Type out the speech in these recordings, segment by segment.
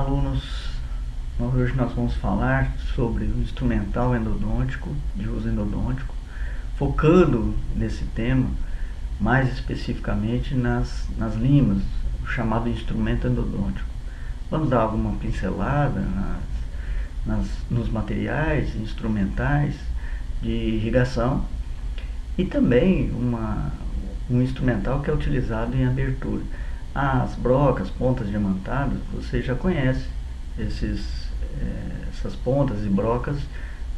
alunos, hoje nós vamos falar sobre o instrumental endodôntico, de uso endodôntico, focando nesse tema mais especificamente nas limas, o chamado instrumento endodôntico. Vamos dar alguma pincelada nos materiais instrumentais de irrigação e também um instrumental que é utilizado em abertura. As brocas, pontas diamantadas, você já conhece essas pontas e brocas,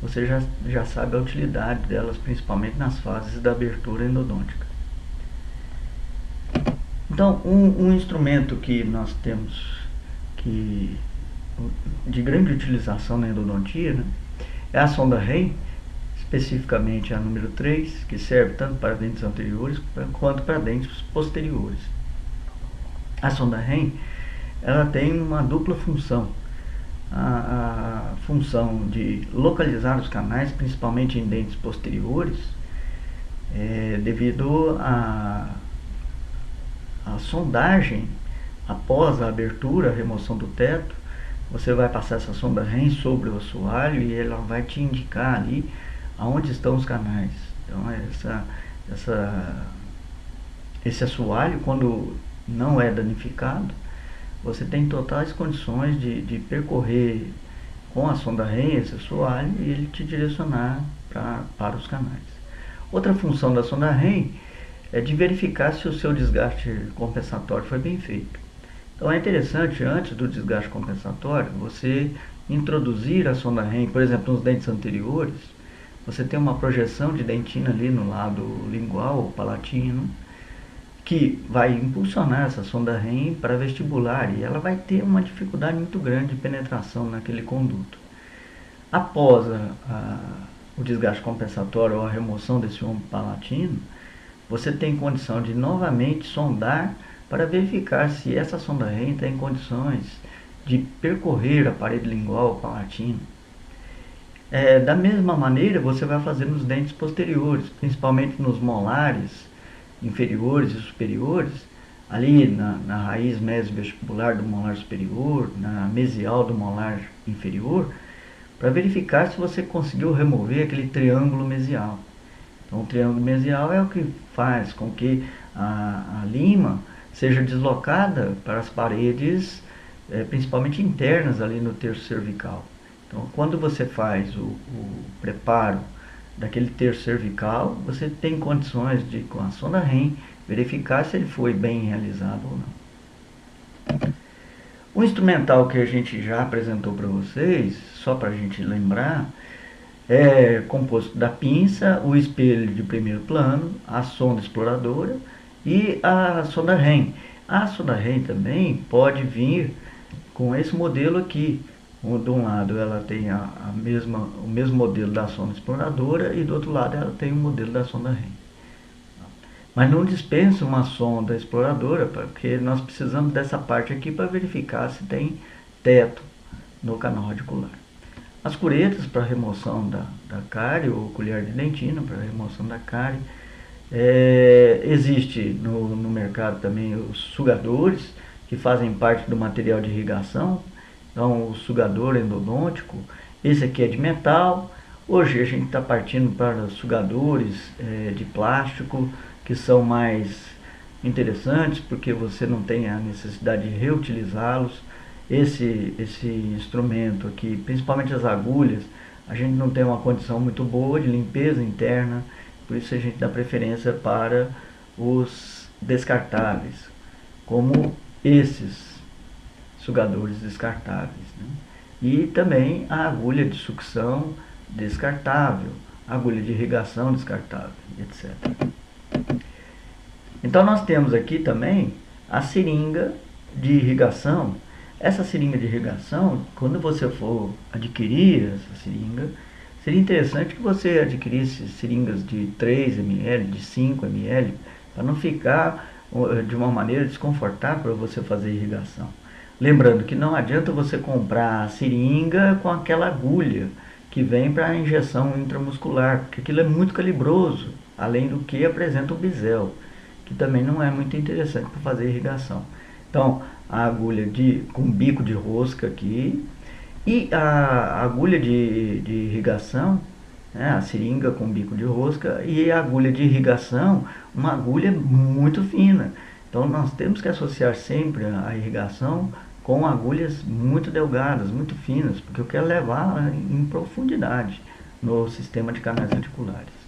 você já sabe a utilidade delas, principalmente nas fases da abertura endodôntica. Então, um instrumento que nós temos de grande utilização na endodontia, né, é a sonda Rey, especificamente a número 3, que serve tanto para dentes anteriores quanto para dentes posteriores. A sonda Rey, ela tem uma dupla função. A função de localizar os canais, principalmente em dentes posteriores, devido à sondagem após a abertura, a remoção do teto. Você vai passar essa sonda Rey sobre o assoalho e ela vai te indicar ali aonde estão os canais. Então esse assoalho, quando não é danificado, você tem totais condições de percorrer com a sonda Rey esse assoalho e ele te direcionar para os canais. Outra função da sonda Rey é de verificar se o seu desgaste compensatório foi bem feito. Então é interessante, antes do desgaste compensatório, você introduzir a sonda Rey, por exemplo, nos dentes anteriores. Você tem uma projeção de dentina ali no lado lingual ou palatino, que vai impulsionar essa sonda Rey para vestibular e ela vai ter uma dificuldade muito grande de penetração naquele conduto. Após o desgaste compensatório ou a remoção desse ombro palatino, você tem condição de novamente sondar para verificar se essa sonda Rey está em condições de percorrer a parede lingual ou palatino. Da mesma maneira, você vai fazer nos dentes posteriores, principalmente nos molares inferiores e superiores, ali na raiz mesovestibular do molar superior, na mesial do molar inferior, para verificar se você conseguiu remover aquele triângulo mesial. Então, o triângulo mesial é o que faz com que a lima seja deslocada para as paredes, principalmente internas ali no terço cervical. Então, quando você faz o preparo daquele terço cervical, você tem condições de, com a sonda Rey, verificar se ele foi bem realizado ou não. O instrumental que a gente já apresentou para vocês, só para a gente lembrar, é composto da pinça, o espelho de primeiro plano, a sonda exploradora e a sonda Rey. A sonda Rey também pode vir com esse modelo aqui. De um lado ela tem o mesmo modelo da sonda exploradora e do outro lado ela tem o modelo da sonda Rey. Mas não dispensa uma sonda exploradora, porque nós precisamos dessa parte aqui para verificar se tem teto no canal radicular. As curetas para remoção da cárie ou colher de dentina para remoção da cárie. Existe no mercado também os sugadores, que fazem parte do material de irrigação. Então, o sugador endodôntico, esse aqui é de metal. Hoje a gente está partindo para sugadores de plástico, que são mais interessantes, porque você não tem a necessidade de reutilizá-los. Esse instrumento aqui, principalmente as agulhas, a gente não tem uma condição muito boa de limpeza interna, por isso a gente dá preferência para os descartáveis, como esses sugadores descartáveis, né? E também a agulha de sucção descartável, agulha de irrigação descartável, etc. Então nós temos aqui também a seringa de irrigação. Essa seringa de irrigação, quando você for adquirir essa seringa, seria interessante que você adquirisse seringas de 3 ml, de 5 ml, para não ficar de uma maneira desconfortável para você fazer irrigação. Lembrando que não adianta você comprar a seringa com aquela agulha que vem para a injeção intramuscular, porque aquilo é muito calibroso, além do que apresenta o bisel, que também não é muito interessante para fazer irrigação. Então, a agulha com bico de rosca aqui, e a agulha de irrigação, né, a seringa com bico de rosca, e a agulha de irrigação, uma agulha muito fina. Então nós temos que associar sempre a irrigação com agulhas muito delgadas, muito finas, porque eu quero levar em profundidade no sistema de canais radiculares.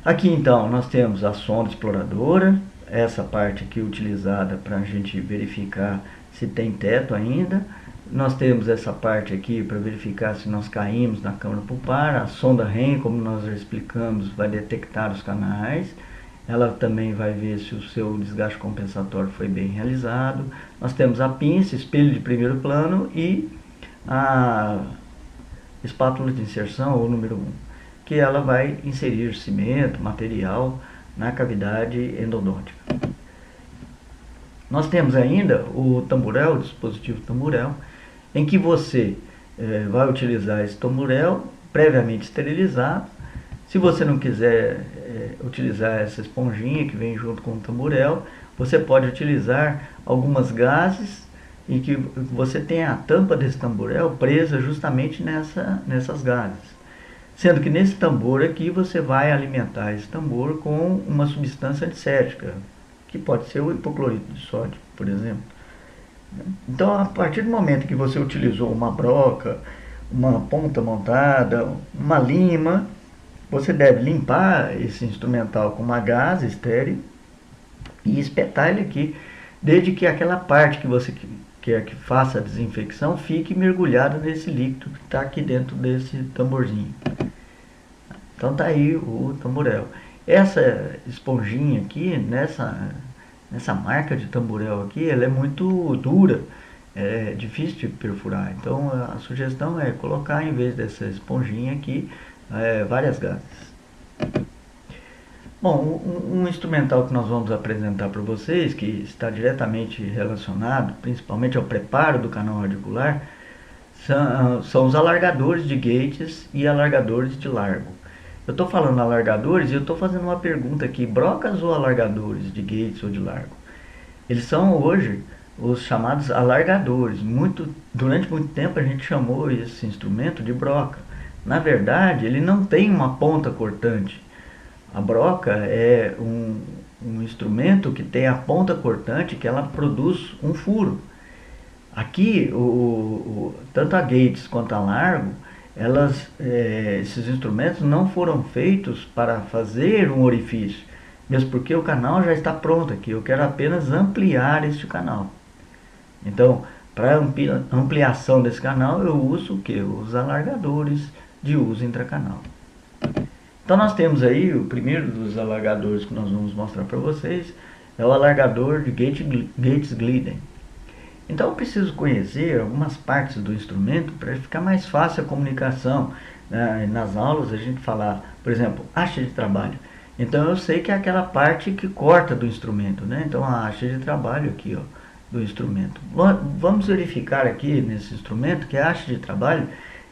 Aqui então nós temos a sonda exploradora, essa parte aqui utilizada para a gente verificar se tem teto ainda. Nós temos essa parte aqui para verificar se nós caímos na câmara pulpar. A sonda REM, como nós já explicamos, vai detectar os canais. Ela também vai ver se o seu desgaste compensatório foi bem realizado. Nós temos a pinça, espelho de primeiro plano e a espátula de inserção, ou número 1, que ela vai inserir cimento, material na cavidade endodôntica. Nós temos ainda o tamborel, o dispositivo tamborel, em que você vai utilizar esse tamborel previamente esterilizado. Se você não quiser utilizar essa esponjinha que vem junto com o tamborel, você pode utilizar algumas gases e que você tem a tampa desse tamborel presa justamente nessas gases. Sendo que nesse tambor aqui você vai alimentar esse tambor com uma substância antissética, que pode ser o hipoclorito de sódio, por exemplo. Então, a partir do momento que você utilizou uma broca, uma ponta montada, uma lima, você deve limpar esse instrumental com uma gase estéril e espetar ele aqui, desde que aquela parte que você quer que faça a desinfecção fique mergulhada nesse líquido que está aqui dentro desse tamborzinho. Então tá aí o tamborel. Essa esponjinha aqui, nessa marca de tamborel aqui, ela é muito dura, é difícil de perfurar. Então a sugestão é colocar, em vez dessa esponjinha aqui, várias gases. Bom, um instrumental que nós vamos apresentar para vocês, que está diretamente relacionado, principalmente ao preparo do canal radicular, são os alargadores de gates e alargadores de largo. Eu estou falando alargadores e eu estou fazendo uma pergunta aqui: brocas ou alargadores de gates ou de largo? Eles são hoje os chamados alargadores. Durante muito tempo a gente chamou esse instrumento de broca. Na verdade, ele não tem uma ponta cortante. A broca é um instrumento que tem a ponta cortante, que ela produz um furo. Aqui, tanto a gates quanto a largo, esses instrumentos não foram feitos para fazer um orifício, mesmo porque o canal já está pronto aqui. Eu quero apenas ampliar este canal. Então, para ampliação desse canal, eu uso o que? Os alargadores de uso intracanal. Então nós temos aí o primeiro dos alargadores que nós vamos mostrar para vocês, é o alargador de Gates Glidden. Então eu preciso conhecer algumas partes do instrumento para ficar mais fácil a comunicação. Nas aulas a gente fala, por exemplo, haste de trabalho. Então eu sei que é aquela parte que corta do instrumento, né? Então a haste de trabalho aqui, ó, do instrumento. Vamos verificar aqui nesse instrumento que a haste de trabalho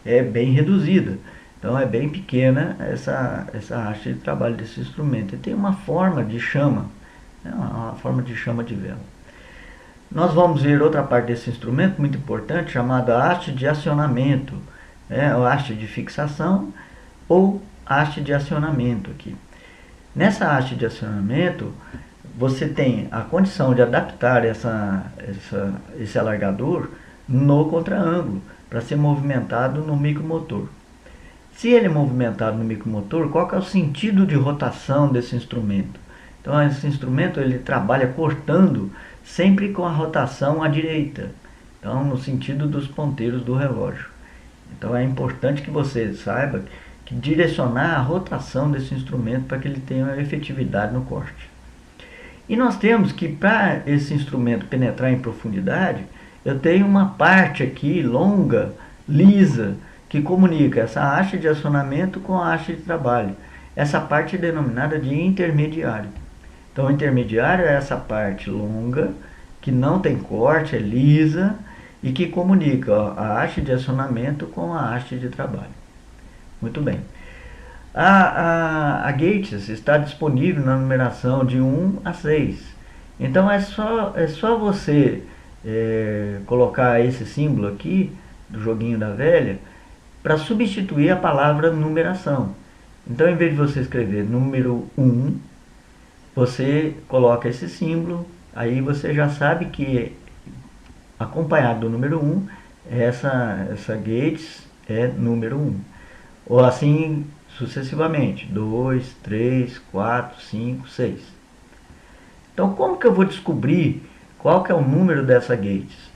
é bem reduzida. Então é bem pequena essa haste de trabalho desse instrumento. E tem uma forma de chama, né? Uma forma de chama de vela. Nós vamos ver outra parte desse instrumento muito importante, chamada haste de acionamento, ou haste de fixação, ou haste de acionamento aqui. Nessa haste de acionamento, você tem a condição de adaptar esse alargador no contraângulo, para ser movimentado no micromotor. Se ele é movimentado no micromotor, qual que é o sentido de rotação desse instrumento? Então esse instrumento ele trabalha cortando sempre com a rotação à direita, então no sentido dos ponteiros do relógio. Então é importante que você saiba que direcionar a rotação desse instrumento para que ele tenha efetividade no corte. E nós temos que, para esse instrumento penetrar em profundidade, eu tenho uma parte aqui longa, lisa, que comunica essa haste de acionamento com a haste de trabalho. Essa parte é denominada de intermediário. Então o intermediário é essa parte longa, que não tem corte, é lisa, e que comunica a haste de acionamento com a haste de trabalho. Muito bem. A Gates está disponível na numeração de 1 a 6. Então é só você colocar esse símbolo aqui, do joguinho da velha, para substituir a palavra numeração. Então, em vez de você escrever número 1, você coloca esse símbolo, aí você já sabe que acompanhado do número 1, essa Gates é número 1. Ou assim sucessivamente, 2, 3, 4, 5, 6. Então, como que eu vou descobrir qual que é o número dessa Gates?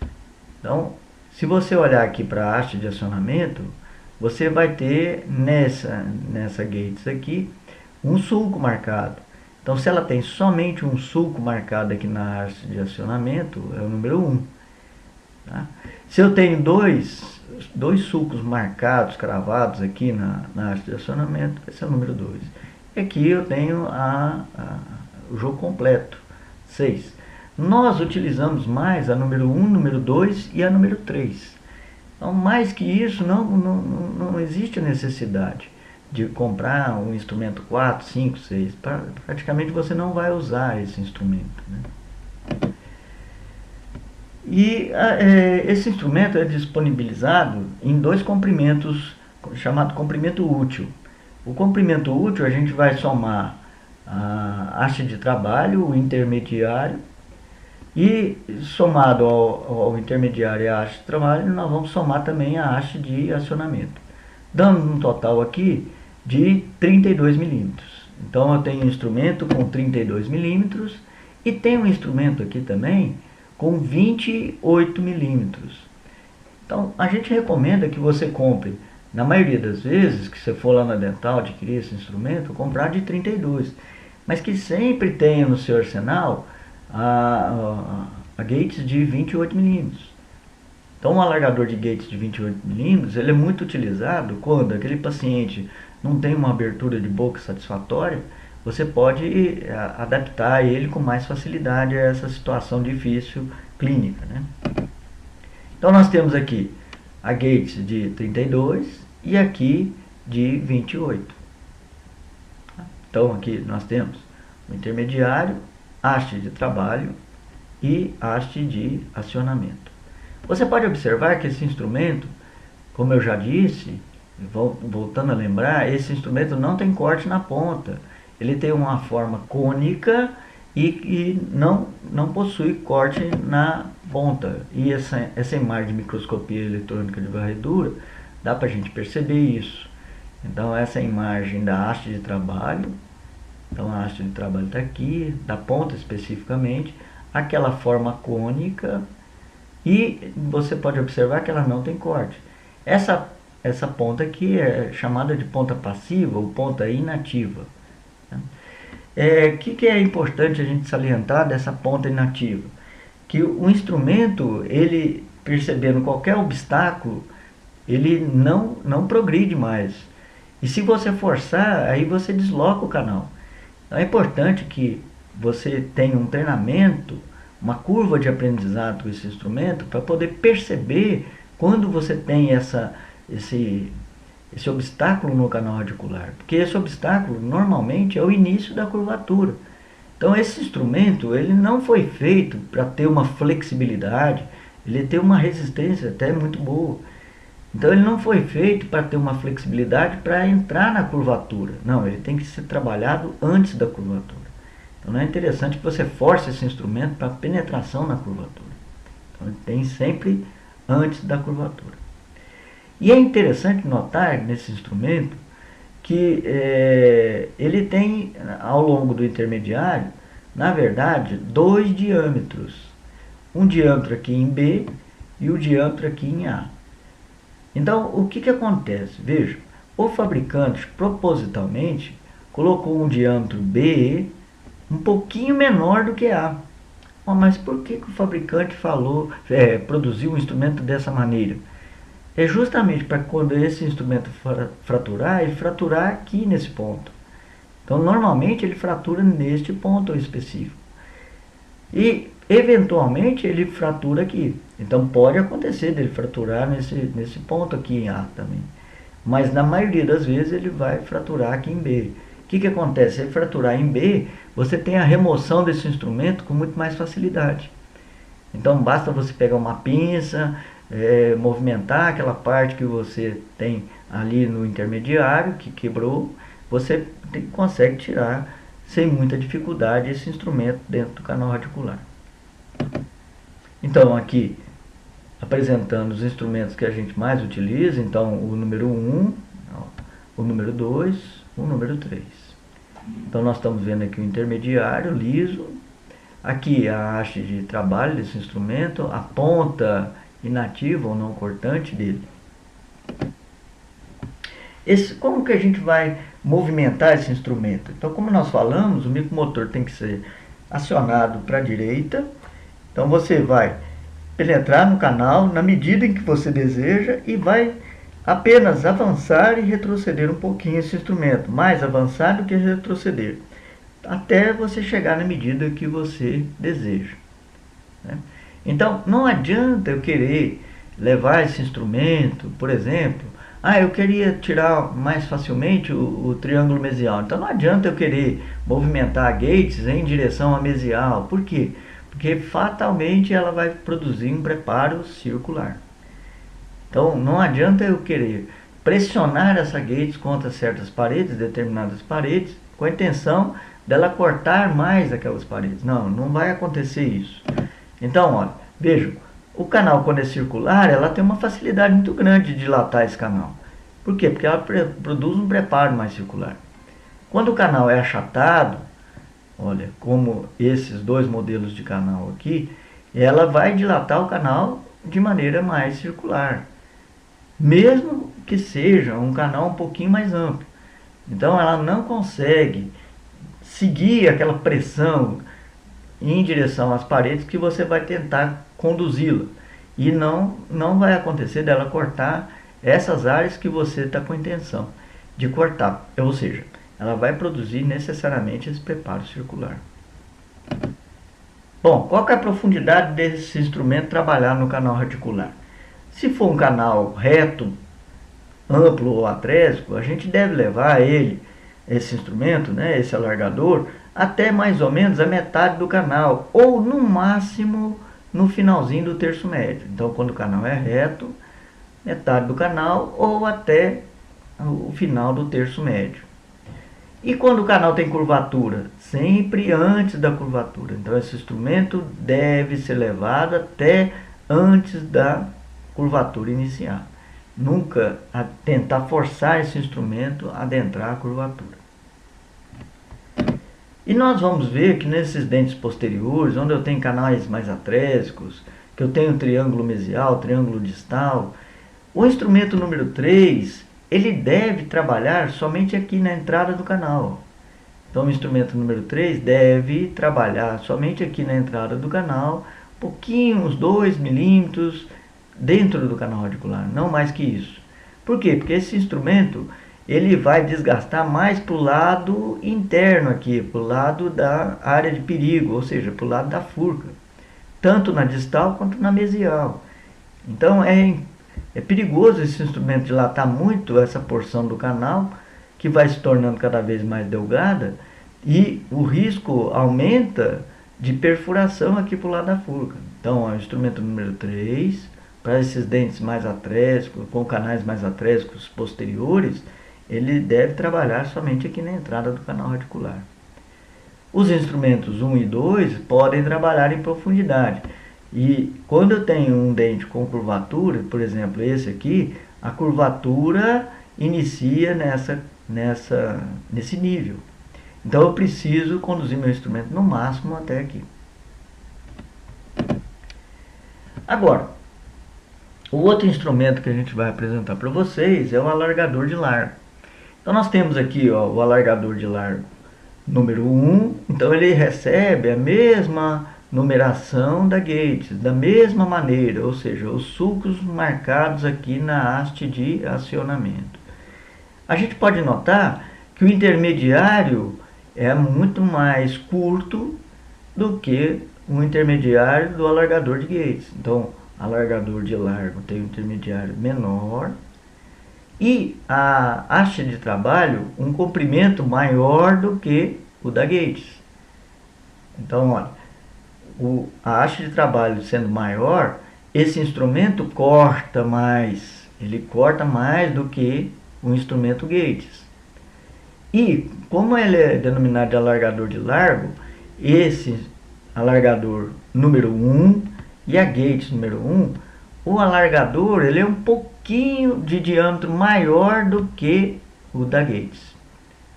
Então, se você olhar aqui para a haste de acionamento, você vai ter nessa Gates aqui um sulco marcado. Então, se ela tem somente um sulco marcado aqui na haste de acionamento, é o número 1. Tá? Se eu tenho dois sulcos marcados, cravados aqui na haste de acionamento, esse é o número 2. E aqui eu tenho o jogo completo, 6. Nós utilizamos mais a número 1, número 2 e a número 3. Então, mais que isso, não existe necessidade de comprar um instrumento 4, 5, 6. Praticamente você não vai usar esse instrumento, né? E esse instrumento é disponibilizado em 2 comprimentos, chamado comprimento útil. O comprimento útil a gente vai somar a haste de trabalho, o intermediário, e somado ao intermediário e a haste de trabalho, nós vamos somar também a haste de acionamento, dando um total aqui de 32 milímetros. Então eu tenho um instrumento com 32 milímetros e tenho um instrumento aqui também com 28 milímetros. Então a gente recomenda que você compre, na maioria das vezes que você for lá na Dental adquirir esse instrumento, comprar de 32, mas que sempre tenha no seu arsenal a Gates de 28 milímetros. Então um alargador de Gates de 28 milímetros ele é muito utilizado quando aquele paciente não tem uma abertura de boca satisfatória. Você pode adaptar ele com mais facilidade a essa situação difícil clínica, né? Então nós temos aqui a Gates de 32 e aqui de 28. Então aqui nós temos o intermediário, haste de trabalho e haste de acionamento. Você pode observar que esse instrumento, como eu já disse, voltando a lembrar, esse instrumento não tem corte na ponta. Ele tem uma forma cônica e não possui corte na ponta. E essa imagem de microscopia eletrônica de varredura, dá para a gente perceber isso. Então essa é a imagem da haste de trabalho. Então a haste de trabalho está aqui, da ponta especificamente, aquela forma cônica, e você pode observar que ela não tem corte. Essa ponta aqui é chamada de ponta passiva ou ponta inativa. Que é importante a gente salientar dessa ponta inativa? Que o instrumento, ele percebendo qualquer obstáculo, ele não progride mais. E se você forçar, aí você desloca o canal. Então é importante que você tenha um treinamento, uma curva de aprendizado com esse instrumento, para poder perceber quando você tem esse obstáculo no canal radicular. Porque esse obstáculo normalmente é o início da curvatura. Então esse instrumento ele não foi feito para ter uma flexibilidade, ele tem uma resistência até muito boa. Então ele não foi feito para ter uma flexibilidade para entrar na curvatura. Não, ele tem que ser trabalhado antes da curvatura. Então não é interessante que você force esse instrumento para penetração na curvatura. Então ele tem sempre antes da curvatura. E é interessante notar nesse instrumento que ele tem ao longo do intermediário, na verdade, 2 diâmetros. Um diâmetro aqui em B e o diâmetro aqui em A. Então, o que acontece? Veja, o fabricante propositalmente colocou um diâmetro B um pouquinho menor do que A. Mas por que o fabricante produziu um instrumento dessa maneira? É justamente para quando esse instrumento fraturar, ele fraturar aqui nesse ponto. Então, normalmente ele fratura neste ponto específico. E, eventualmente, ele fratura aqui. Então, pode acontecer dele fraturar nesse ponto aqui em A também. Mas, na maioria das vezes, ele vai fraturar aqui em B. que acontece? Se fraturar em B, você tem a remoção desse instrumento com muito mais facilidade. Então basta você pegar uma pinça, movimentar aquela parte que você tem ali no intermediário, que quebrou, você consegue tirar sem muita dificuldade esse instrumento dentro do canal radicular. Então aqui, apresentando os instrumentos que a gente mais utiliza, então o número 1, o número 2, o número 3. Então nós estamos vendo aqui o intermediário liso, aqui a haste de trabalho desse instrumento, a ponta inativa ou não cortante dele. Como que a gente vai movimentar esse instrumento? Então, como nós falamos, o micromotor tem que ser acionado para a direita. Então você vai penetrar no canal na medida em que você deseja e vai apenas avançar e retroceder um pouquinho esse instrumento, mais avançar do que retroceder, até você chegar na medida que você deseja, né? Então não adianta eu querer levar esse instrumento, por exemplo, eu queria tirar mais facilmente o triângulo mesial, então não adianta eu querer movimentar a Gates em direção à mesial. Por quê? Porque fatalmente ela vai produzir um preparo circular. Então não adianta eu querer pressionar essa Gates contra certas paredes, determinadas paredes, com a intenção dela cortar mais aquelas paredes. Não, não vai acontecer isso. Então, olha, vejam, o canal quando é circular, ela tem uma facilidade muito grande de dilatar esse canal. Por quê? Porque ela produz um preparo mais circular. Quando o canal é achatado, olha, como esses dois modelos de canal aqui, ela vai dilatar o canal de maneira mais circular, mesmo que seja um canal um pouquinho mais amplo. Então ela não consegue seguir aquela pressão em direção às paredes que você vai tentar conduzi-la, e não vai acontecer dela cortar essas áreas que você está com a intenção de cortar, ou seja, ela vai produzir necessariamente esse preparo circular. Bom, qual que é a profundidade desse instrumento trabalhar no canal radicular? Se for um canal reto, amplo ou atrésico, a gente deve levar esse instrumento, né, esse alargador, até mais ou menos a metade do canal, ou no máximo no finalzinho do terço médio. Então quando o canal é reto, metade do canal ou até o final do terço médio. E quando o canal tem curvatura? Sempre antes da curvatura. Então esse instrumento deve ser levado até antes da curvatura inicial. Nunca tentar forçar esse instrumento a adentrar a curvatura. E nós vamos ver que nesses dentes posteriores, onde eu tenho canais mais atrésicos, que eu tenho triângulo mesial, triângulo distal, o instrumento número 3, ele deve trabalhar somente aqui na entrada do canal. Então o instrumento número 3 deve trabalhar somente aqui na entrada do canal, pouquinho, uns 2 milímetros dentro do canal radicular, não mais que isso. Por quê? Porque esse instrumento ele vai desgastar mais para o lado interno aqui, para o lado da área de perigo, ou seja, para o lado da furca, tanto na distal quanto na mesial. Então é perigoso esse instrumento dilatar muito essa porção do canal, que vai se tornando cada vez mais delgada, e o risco aumenta de perfuração aqui para o lado da furca. Então o instrumento número 3, para esses dentes mais atrésicos, com canais mais atrésicos posteriores, ele deve trabalhar somente aqui na entrada do canal radicular. Os instrumentos 1 e 2 podem trabalhar em profundidade. E quando eu tenho um dente com curvatura, por exemplo, esse aqui, a curvatura inicia nesse nível. Então eu preciso conduzir meu instrumento no máximo até aqui. Agora, o outro instrumento que a gente vai apresentar para vocês é o alargador de largo. Então nós temos aqui o alargador de largo número 1, então ele recebe a mesma numeração da Gates, da mesma maneira, ou seja, os sulcos marcados aqui na haste de acionamento. A gente pode notar que o intermediário é muito mais curto do que o intermediário do alargador de Gates. Então, alargador de largo tem um intermediário menor E a haste de trabalho, um comprimento maior do que o da Gates. Então, olha, a haste de trabalho sendo maior, esse instrumento corta mais, ele corta mais do que o instrumento Gates. E como ele é denominado de alargador de largo, esse alargador número 1 e a Gates número 1, o alargador ele é um pouquinho de diâmetro maior do que o da Gates.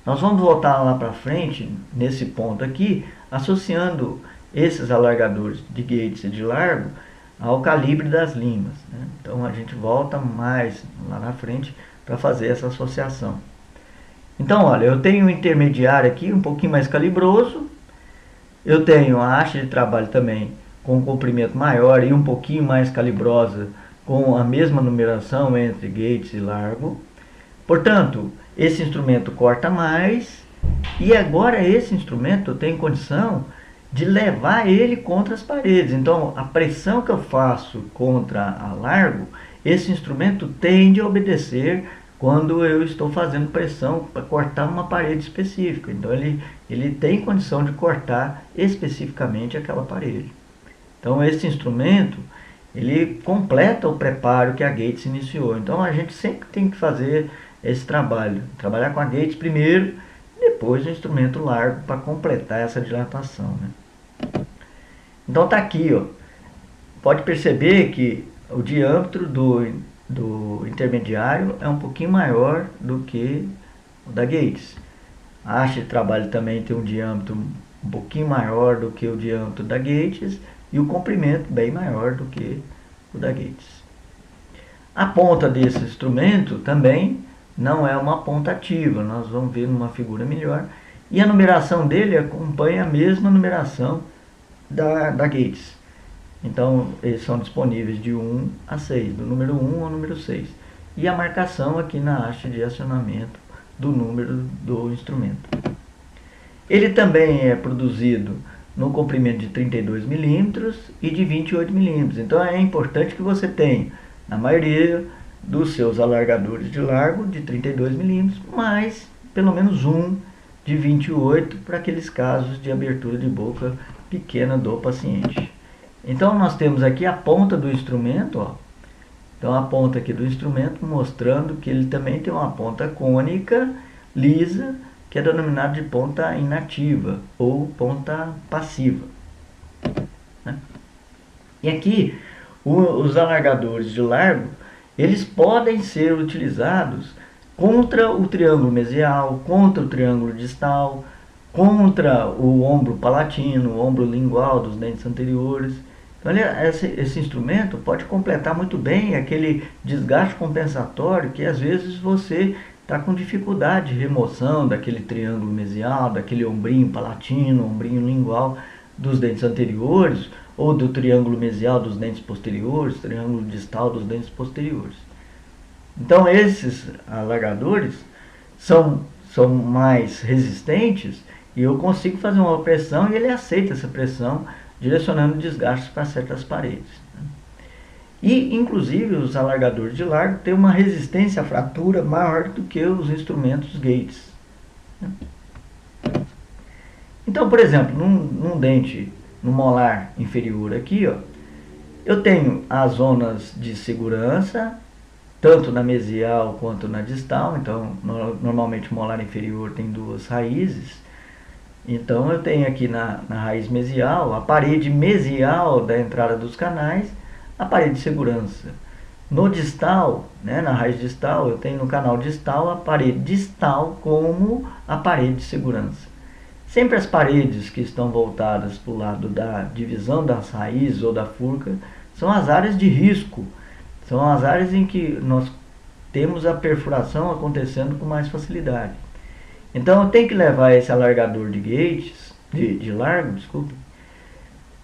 Nós vamos voltar lá para frente, nesse ponto aqui, associando esses alargadores de Gates e de largo ao calibre das limas, né? Então a gente volta mais lá na frente para fazer essa associação. Então, olha, eu tenho um intermediário aqui, um pouquinho mais calibroso. Eu tenho a haste de trabalho também com um comprimento maior e um pouquinho mais calibrosa, com a mesma numeração entre Gates e largo. Portanto, esse instrumento corta mais, e agora esse instrumento tem condição de levar ele contra as paredes. Então, a pressão que eu faço contra a largo, esse instrumento tende a obedecer quando eu estou fazendo pressão para cortar uma parede específica. Então ele tem condição de cortar especificamente aquela parede. Então esse instrumento, ele completa o preparo que a Gates iniciou. Então a gente sempre tem que fazer esse trabalho. Trabalhar com a Gates primeiro, depois o instrumento largo para completar essa dilatação, né? Então tá aqui, ó. Pode perceber que o diâmetro do intermediário é um pouquinho maior do que o da Gates. A haste de trabalho também tem um diâmetro um pouquinho maior do que o diâmetro da Gates e o comprimento bem maior do que o da Gates. A ponta desse instrumento também não é uma ponta ativa, nós vamos ver numa figura melhor, e a numeração dele acompanha a mesma numeração da Gates. Então, eles são disponíveis de 1 a 6, do número 1 ao número 6. E a marcação aqui na haste de acionamento do número do instrumento. Ele também é produzido no comprimento de 32 milímetros e de 28 milímetros. Então, é importante que você tenha, na maioria dos seus alargadores de largo, de 32 milímetros, mais pelo menos um de 28 para aqueles casos de abertura de boca pequena do paciente. Então nós temos aqui a ponta do instrumento, ó. Então a ponta aqui do instrumento mostrando que ele também tem uma ponta cônica, lisa, que é denominada de ponta inativa ou ponta passiva, né? E aqui os alargadores de largo, eles podem ser utilizados contra o triângulo mesial, contra o triângulo distal, contra o ombro palatino, o ombro lingual dos dentes anteriores. Então, esse instrumento pode completar muito bem aquele desgaste compensatório que às vezes você está com dificuldade de remoção daquele triângulo mesial, daquele ombrinho palatino, ombrinho lingual dos dentes anteriores, ou do triângulo mesial dos dentes posteriores, triângulo distal dos dentes posteriores. Então esses alargadores são mais resistentes e eu consigo fazer uma pressão e ele aceita essa pressão, direcionando desgastes para certas paredes, né? E inclusive os alargadores de largo têm uma resistência à fratura maior do que os instrumentos Gates, né? Então, por exemplo, num dente, no molar inferior aqui, ó, eu tenho as zonas de segurança, tanto na mesial quanto na distal. Então, normalmente o molar inferior tem duas raízes. Então, eu tenho aqui na raiz mesial, a parede mesial da entrada dos canais, a parede de segurança. No distal, né, na raiz distal, eu tenho no canal distal a parede distal como a parede de segurança. Sempre as paredes que estão voltadas para o lado da divisão das raízes ou da furca são as áreas de risco. São as áreas em que nós temos a perfuração acontecendo com mais facilidade. Então eu tenho que levar esse alargador de Gates, de largo, desculpa,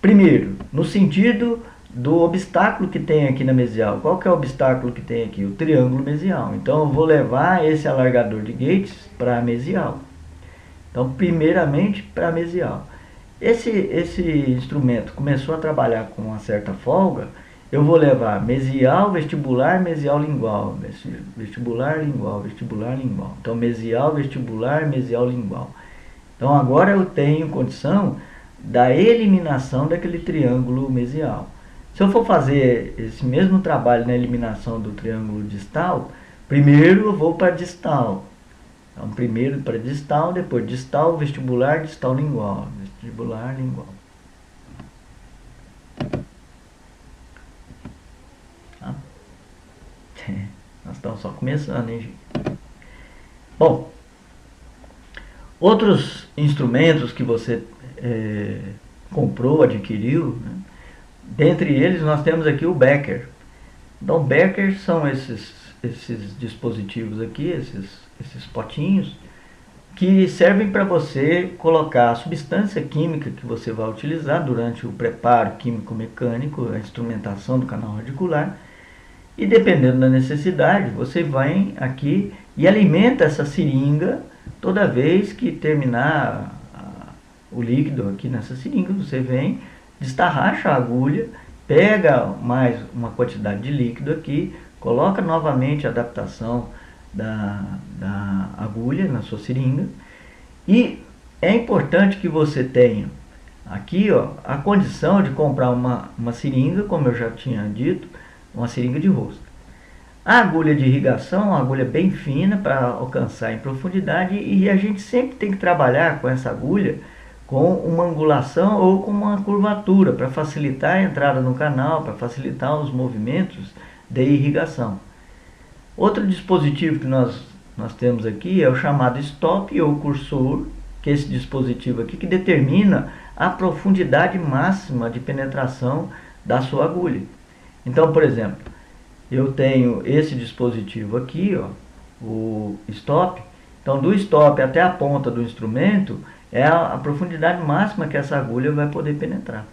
primeiro, no sentido do obstáculo que tem aqui na mesial. Qual que é o obstáculo que tem aqui? O triângulo mesial. Então eu vou levar esse alargador de Gates para a mesial. Então, primeiramente para a mesial. Esse instrumento começou a trabalhar com uma certa folga, eu vou levar mesial, vestibular, mesial lingual, vestibular, lingual, vestibular, lingual. Então, mesial, vestibular, mesial, lingual. Então, agora eu tenho condição da eliminação daquele triângulo mesial. Se eu for fazer esse mesmo trabalho na eliminação do triângulo distal, primeiro eu vou para distal. Então, primeiro para distal, depois distal, vestibular, distal, lingual. Vestibular, lingual. Tá? Nós estamos só começando, hein, gente? Bom, outros instrumentos que você comprou, adquiriu, né? Dentre eles nós temos aqui o Becker. Então, Becker são esses dispositivos aqui, esses potinhos, que servem para você colocar a substância química que você vai utilizar durante o preparo químico-mecânico, a instrumentação do canal radicular, e dependendo da necessidade, você vai aqui e alimenta essa seringa toda vez que terminar o líquido aqui nessa seringa. Você vem, destarracha a agulha, pega mais uma quantidade de líquido aqui, coloca novamente a adaptação da agulha na sua seringa, e é importante que você tenha aqui, ó, a condição de comprar uma seringa, como eu já tinha dito, uma seringa de rosca. A agulha de irrigação é uma agulha bem fina para alcançar em profundidade, e a gente sempre tem que trabalhar com essa agulha com uma angulação ou com uma curvatura para facilitar a entrada no canal, para facilitar os movimentos de irrigação. Outro dispositivo que nós temos aqui é o chamado stop ou cursor, que é esse dispositivo aqui que determina a profundidade máxima de penetração da sua agulha. Então, por exemplo, eu tenho esse dispositivo aqui, ó, o stop. Então, do stop até a ponta do instrumento é a profundidade máxima que essa agulha vai poder penetrar.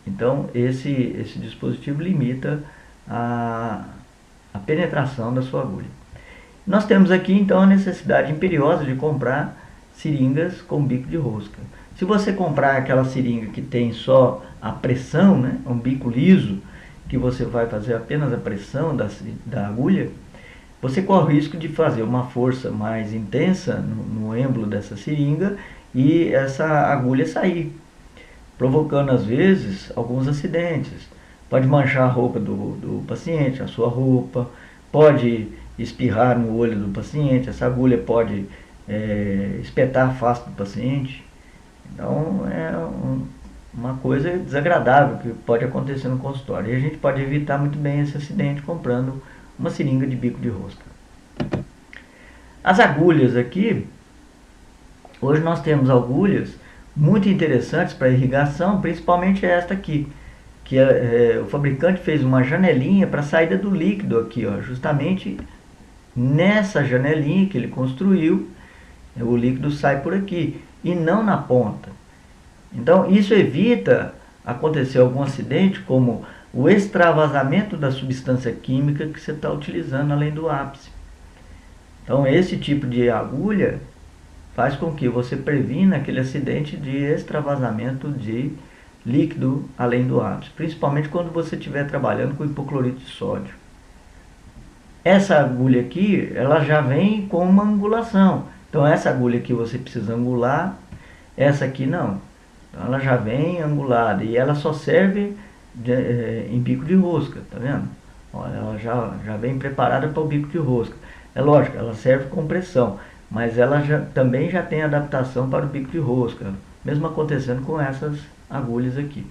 Então, esse dispositivo limita a penetração da sua agulha. Nós temos aqui, então, a necessidade imperiosa de comprar seringas com bico de rosca. Se você comprar aquela seringa que tem só a pressão, né, um bico liso, que você vai fazer apenas a pressão da agulha, você corre o risco de fazer uma força mais intensa no êmbolo dessa seringa e essa agulha sair, provocando às vezes alguns acidentes. Pode manchar a roupa do paciente, a sua roupa, pode espirrar no olho do paciente, essa agulha pode espetar a face do paciente. Então é uma coisa desagradável que pode acontecer no consultório. E a gente pode evitar muito bem esse acidente comprando uma seringa de bico de rosca. As agulhas aqui, hoje nós temos agulhas muito interessantes para irrigação, principalmente esta aqui, que o fabricante fez uma janelinha para a saída do líquido aqui, ó, justamente nessa janelinha que ele construiu, o líquido sai por aqui e não na ponta. Então isso evita acontecer algum acidente, como o extravasamento da substância química que você está utilizando além do ápice. Então esse tipo de agulha faz com que você previna aquele acidente de extravasamento de líquido além do ápice, principalmente quando você estiver trabalhando com hipoclorito de sódio. Essa agulha aqui, ela já vem com uma angulação. Então essa agulha aqui você precisa angular, essa aqui não. Então ela já vem angulada e ela só serve em bico de rosca, tá vendo? Olha, ela já vem preparada para o bico de rosca. É lógico, ela serve com pressão, mas ela também já tem adaptação para o bico de rosca, mesmo acontecendo com essas agulhas aqui.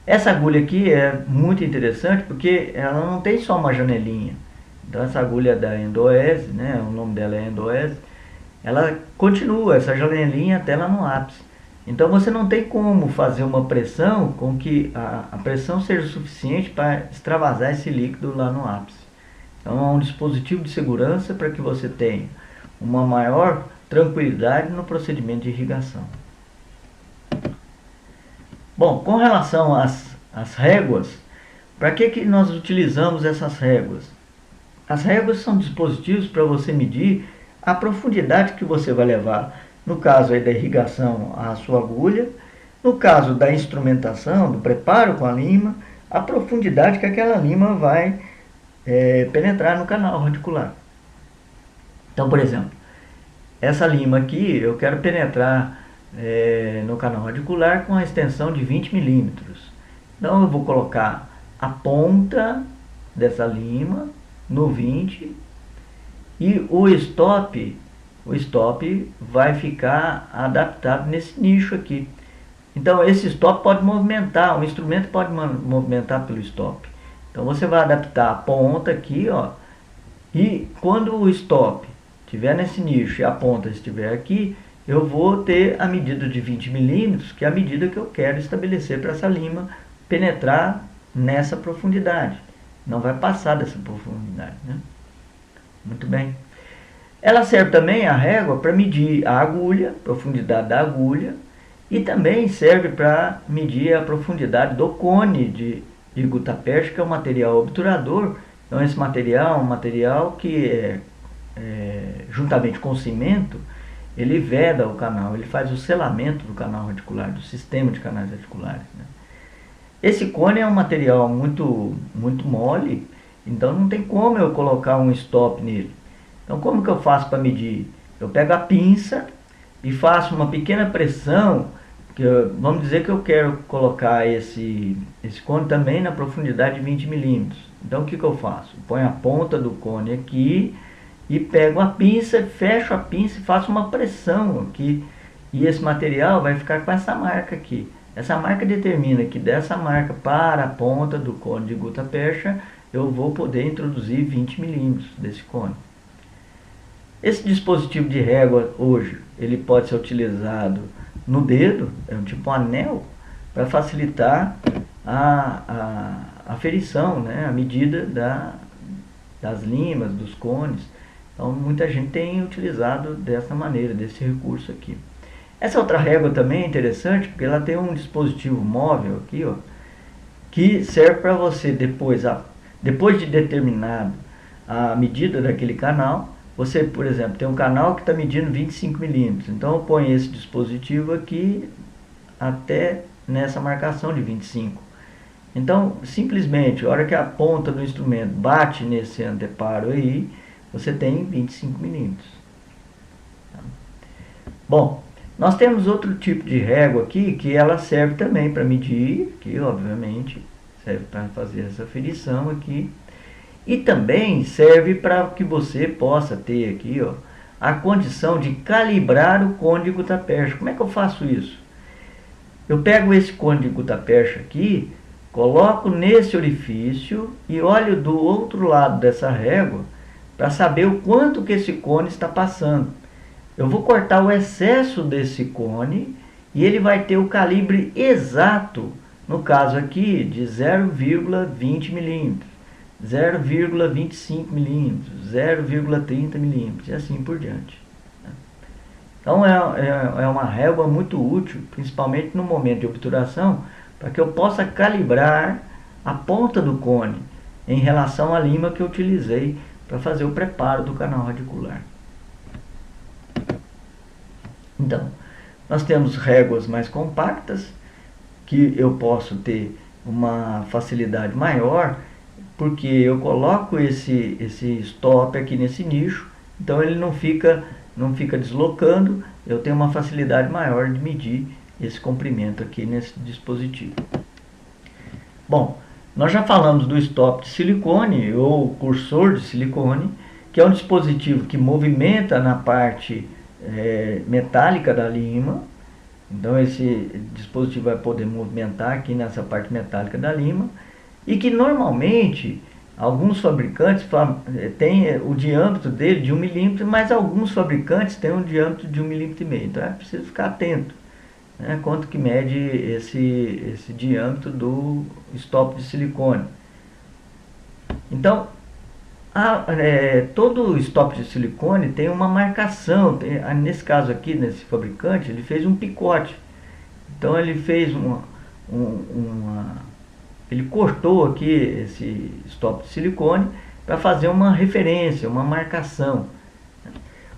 Essa agulha aqui é muito interessante porque ela não tem só uma janelinha. Então essa agulha da Endoese, né, o nome dela é Endoese, ela continua essa janelinha até lá no ápice. Então você não tem como fazer uma pressão com que a pressão seja suficiente para extravasar esse líquido lá no ápice. Então é um dispositivo de segurança para que você tenha uma maior tranquilidade no procedimento de irrigação. Bom, com relação às réguas, para que nós utilizamos essas réguas? As réguas são dispositivos para você medir a profundidade que você vai levar. No caso aí da irrigação, a sua agulha. No caso da instrumentação, do preparo com a lima, a profundidade que aquela lima vai penetrar no canal radicular. Então, por exemplo, essa lima aqui eu quero penetrar no canal radicular com a extensão de 20 milímetros. Então eu vou colocar a ponta dessa lima no 20 e o stop vai ficar adaptado nesse nicho aqui. Então esse stop pode movimentar, o instrumento pode movimentar pelo stop. Então você vai adaptar a ponta aqui, ó, e quando o stop estiver nesse nicho e a ponta estiver aqui, eu vou ter a medida de 20 milímetros, que é a medida que eu quero estabelecer para essa lima penetrar nessa profundidade. Não vai passar dessa profundidade, né? Muito bem. Ela serve também, a régua, para medir a agulha, profundidade da agulha, e também serve para medir a profundidade do cone de gutapercha, que é um material obturador. Então esse material é um material que juntamente com o cimento, ele veda o canal, ele faz o selamento do canal radicular, do sistema de canais radiculares, né? Esse cone é um material muito mole, então não tem como eu colocar um stop nele. Então como que eu faço para medir? Eu pego a pinça e faço uma pequena pressão, vamos dizer que eu quero colocar esse cone também na profundidade de 20 milímetros. Então o que eu faço? Eu ponho a ponta do cone aqui e pego a pinça, fecho a pinça e faço uma pressão aqui. E esse material vai ficar com essa marca aqui. Essa marca determina que dessa marca para a ponta do cone de gutapercha eu vou poder introduzir 20 milímetros desse cone. Esse dispositivo de régua hoje, ele pode ser utilizado no dedo, é um tipo um anel, para facilitar a aferição, né, a medida das limas, dos cones. Então muita gente tem utilizado dessa maneira, desse recurso aqui. Essa outra régua também é interessante, porque ela tem um dispositivo móvel aqui, ó, que serve para você depois de determinado a medida daquele canal, você, por exemplo, tem um canal que está medindo 25 milímetros, então eu ponho esse dispositivo aqui até nessa marcação de 25. Então, simplesmente, a hora que a ponta do instrumento bate nesse anteparo aí, você tem 25 milímetros. Bom, nós temos outro tipo de régua aqui, que ela serve também para medir, que obviamente serve para fazer essa aferição aqui. E também serve para que você possa ter aqui, ó, a condição de calibrar o cone de gutapercha. Como é que eu faço isso? Eu pego esse cone de gutapercha aqui, coloco nesse orifício e olho do outro lado dessa régua para saber o quanto que esse cone está passando. Eu vou cortar o excesso desse cone e ele vai ter o calibre exato, no caso aqui, de 0,20 milímetros, 0,25 milímetros, 0,30 milímetros e assim por diante. Então é uma régua muito útil, principalmente no momento de obturação, para que eu possa calibrar a ponta do cone em relação à lima que eu utilizei para fazer o preparo do canal radicular. Então, nós temos réguas mais compactas, que eu posso ter uma facilidade maior, porque eu coloco esse stop aqui nesse nicho, então ele não fica deslocando, eu tenho uma facilidade maior de medir esse comprimento aqui nesse dispositivo. Bom, nós já falamos do stop de silicone, ou cursor de silicone, que é um dispositivo que movimenta na parte metálica da lima. Então esse dispositivo vai poder movimentar aqui nessa parte metálica da lima, e que normalmente alguns fabricantes têm o diâmetro dele de 1 milímetro, mas alguns fabricantes têm um diâmetro de 1,5 milímetro. Então é preciso ficar atento, né, quanto que mede esse diâmetro do stop de silicone. Então todo stop de silicone tem uma marcação, nesse caso aqui, nesse fabricante, ele fez um picote. Então ele fez ele cortou aqui esse stop de silicone para fazer uma referência, uma marcação.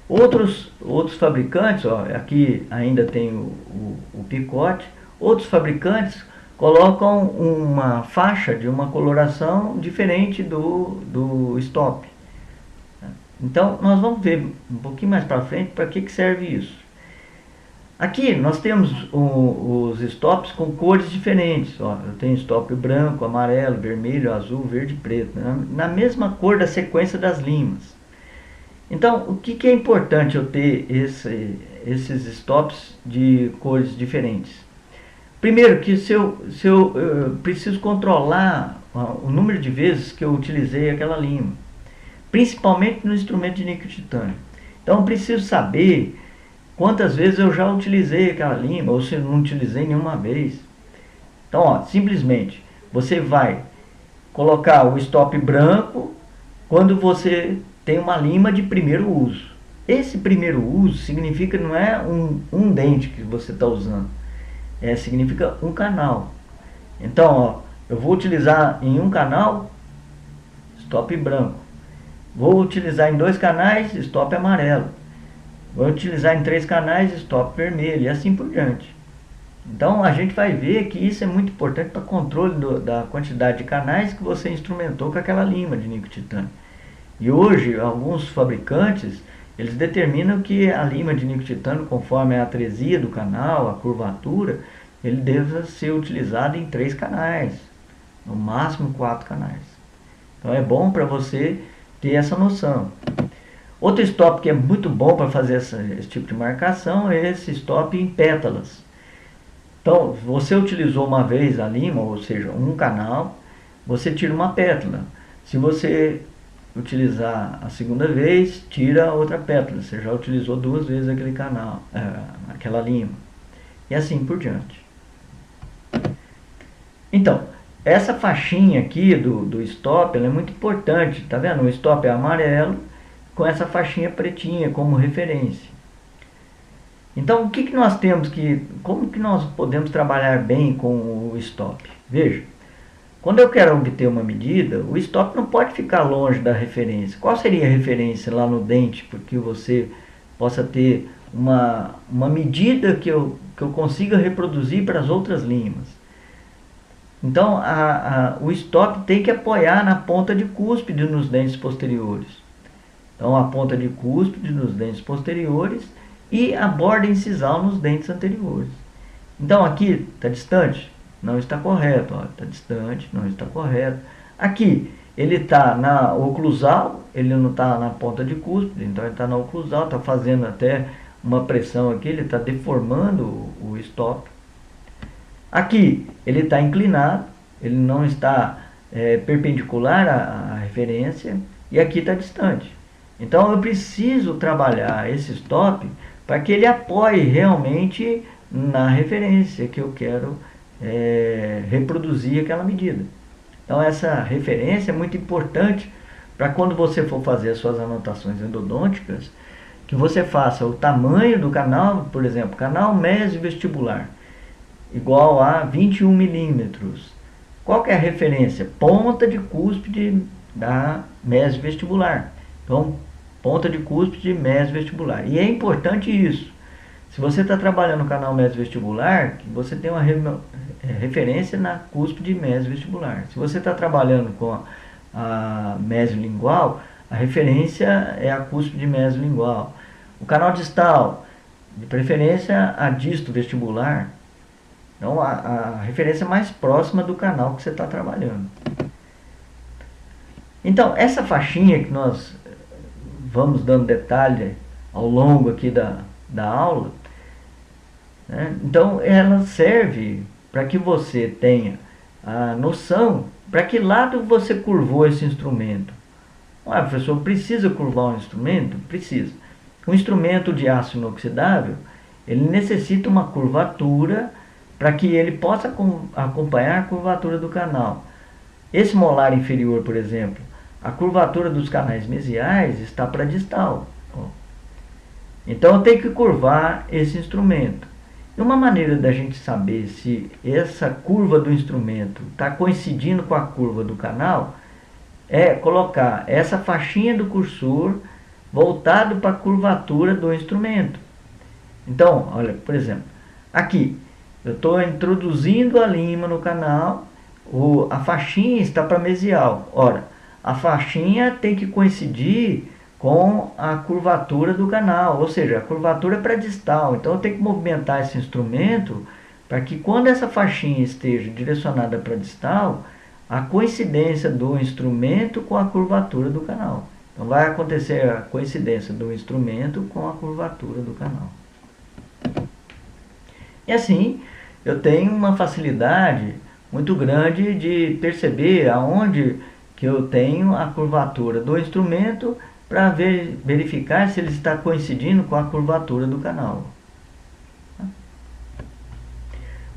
Outros fabricantes, ó, aqui ainda tem o picote, outros fabricantes colocam uma faixa de uma coloração diferente do stop. Então, nós vamos ver um pouquinho mais para frente para que serve isso. Aqui nós temos os stops com cores diferentes. Ó, eu tenho stop branco, amarelo, vermelho, azul, verde e preto, na mesma cor da sequência das limas. Então, o que é importante eu ter esses stops de cores diferentes? Primeiro, que se eu preciso controlar o número de vezes que eu utilizei aquela lima, principalmente no instrumento de níquel titânio. Então, eu preciso saber quantas vezes eu já utilizei aquela lima, ou se eu não utilizei nenhuma vez. Então, ó, simplesmente, você vai colocar o stop branco quando você tem uma lima de primeiro uso. Esse primeiro uso significa, não é um dente que você está usando, significa um canal. Então, ó, eu vou utilizar em um canal, stop branco. Vou utilizar em 2 canais, stop amarelo. Vou utilizar em 3 canais, stop vermelho, e assim por diante. Então a gente vai ver que isso é muito importante para controle da quantidade de canais que você instrumentou com aquela lima de níquel titânio. E hoje alguns fabricantes, eles determinam que a lima de níquel titânio, conforme a atresia do canal, a curvatura, ele deve ser utilizado em 3 canais, no máximo 4 canais. Então é bom para você ter essa noção. Outro stop que é muito bom para fazer esse tipo de marcação é esse stop em pétalas. Então, você utilizou uma vez a lima, ou seja, um canal, você tira uma pétala. Se você utilizar a segunda vez, tira outra pétala. Você já utilizou 2 vezes aquele canal, aquela lima. E assim por diante. Então, essa faixinha aqui do stop, ela é muito importante. Tá vendo? O stop é amarelo, com essa faixinha pretinha como referência. Então, o que nós temos como que nós podemos trabalhar bem com o stop? Veja, quando eu quero obter uma medida, o stop não pode ficar longe da referência. Qual seria a referência lá no dente, porque você possa ter uma medida que eu consiga reproduzir para as outras limas? Então, o stop tem que apoiar na ponta de cúspide nos dentes posteriores. Então, a ponta de cúspide nos dentes posteriores e a borda incisal nos dentes anteriores. Então, aqui está distante? Não está correto. Está distante, não está correto. Aqui, ele está na oclusal, ele não está na ponta de cúspide, então ele está na oclusal, está fazendo até uma pressão aqui, ele está deformando o stop. Aqui, ele está inclinado, ele não está perpendicular à referência, e aqui está distante. Então eu preciso trabalhar esse stop para que ele apoie realmente na referência que eu quero reproduzir aquela medida. Então essa referência é muito importante para quando você for fazer as suas anotações endodônticas, que você faça o tamanho do canal, por exemplo, canal mesovestibular, igual a 21 milímetros. Qual que é a referência? Ponta de cúspide da mesovestibular. Então, ponta de cúspide mesovestibular. E é importante isso. Se você está trabalhando no canal mesovestibular, que você tem uma referência na cúspide mesovestibular. Se você está trabalhando com a mesolingual, a referência é a cúspide mesolingual. O canal distal, de preferência a disto vestibular. Então, a referência mais próxima do canal que você está trabalhando. Então, essa faixinha que nós vamos dando detalhe ao longo aqui da aula, né? Então, ela serve para que você tenha a noção para que lado você curvou esse instrumento. Professor, precisa curvar um instrumento? Precisa. Um instrumento de aço inoxidável, ele necessita uma curvatura para que ele possa acompanhar a curvatura do canal. Esse molar inferior, por exemplo, a curvatura dos canais mesiais está para distal. Então eu tenho que curvar esse instrumento. E uma maneira da gente saber se essa curva do instrumento está coincidindo com a curva do canal é colocar essa faixinha do cursor voltado para a curvatura do instrumento. Então, olha, por exemplo, aqui Eu estou introduzindo a lima no canal, a faixinha está para mesial. Ora, a faixinha tem que coincidir com a curvatura do canal, ou seja, a curvatura é para distal. Então eu tenho que movimentar esse instrumento para que quando essa faixinha esteja direcionada para distal, a coincidência do instrumento com a curvatura do canal. Então vai acontecer a coincidência do instrumento com a curvatura do canal. E assim, eu tenho uma facilidade muito grande de perceber aonde que eu tenho a curvatura do instrumento para verificar se ele está coincidindo com a curvatura do canal.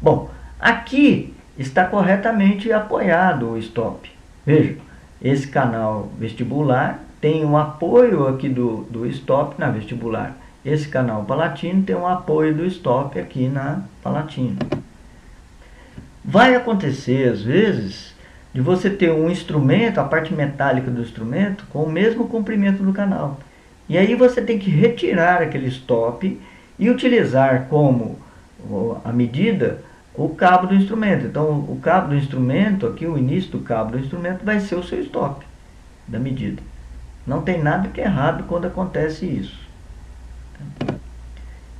Bom, aqui está corretamente apoiado o stop. Veja, esse canal vestibular tem um apoio aqui do stop na vestibular. Esse canal palatino tem um apoio do stop aqui na palatina. Vai acontecer, às vezes, de você ter um instrumento, a parte metálica do instrumento, com o mesmo comprimento do canal. E aí você tem que retirar aquele stop e utilizar como a medida o cabo do instrumento. Então, o cabo do instrumento, aqui o início do cabo do instrumento vai ser o seu stop da medida. Não tem nada de errado quando acontece isso.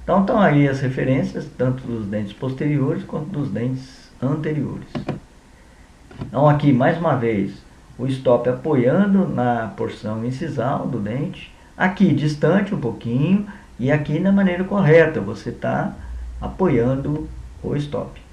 Então, estão aí as referências, tanto dos dentes posteriores quanto dos dentes anteriores. Então, aqui, mais uma vez, o stop apoiando na porção incisal do dente. Aqui, distante um pouquinho. E aqui, na maneira correta, você está apoiando o stop.